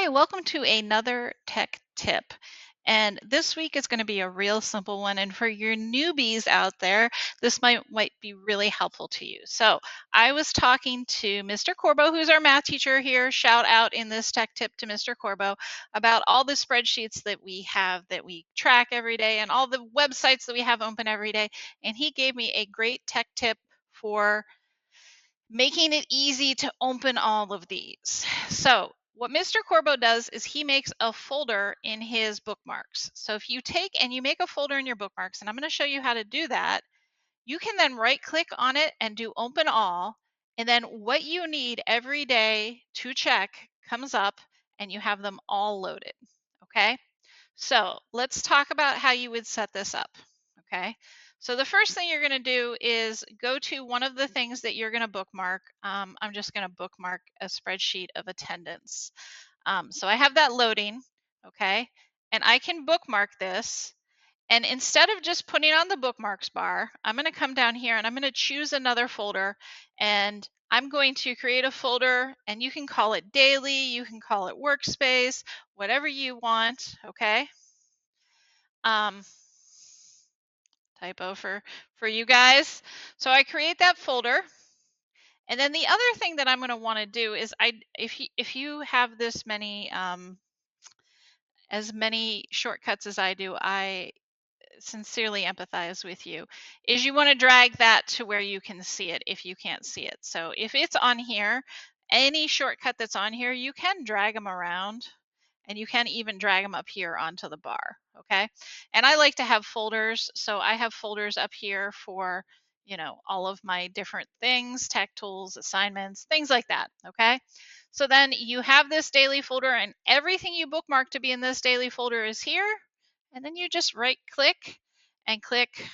Hi, welcome to another tech tip. And this week is going to be a real simple one. And for your newbies out there, this might be really helpful to you. So I was talking to Mr. Corbo, who's our math teacher here. Shout out in this tech tip to Mr. Corbo about all the spreadsheets that we have that we track every day and all the websites that we have open every day. And he gave me a great tech tip for making it easy to open all of these. So what Mr. Corbo does is he makes a folder in his bookmarks. So if you take and you make a folder in your bookmarks, and I'm going to show you how to do that, you can then right click on it and do open all. And then what you need every day to check comes up and you have them all loaded. Okay. So let's talk about how you would set this up. Okay. So the first thing you're going to do is go to one of the things that you're going to bookmark. I'm just going to bookmark a spreadsheet of attendance. So I have that loading. Okay. And I can bookmark this. And instead of just putting on the bookmarks bar, I'm going to come down here and I'm going to choose another folder, and I'm going to create a folder, and you can call it daily, you can call it workspace, whatever you want. Okay. Typo for you guys. So I create that folder. And then the other thing that I'm going to want to do is if you have this many as many shortcuts as I do, I sincerely empathize with you, is you want to drag that to where you can see it if you can't see it. So if it's on here, any shortcut that's on here, you can drag them around, and you can even drag them up here onto the bar. Okay. And I like to have folders. So I have folders up here for, all of my different things, tech tools, assignments, things like that. Okay. So then you have this daily folder, and everything you bookmark to be in this daily folder is here. And then you just right click and click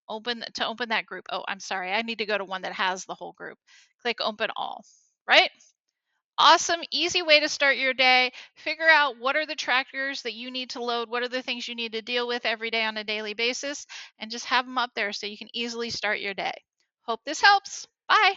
open to open that group. Oh, I'm sorry. I need to go to one that has the whole group. Click open all, right? Awesome, easy way to start your day. Figure out what are the trackers that you need to load, what are the things you need to deal with every day on a daily basis, and just have them up there so you can easily start your day. Hope this helps. Bye.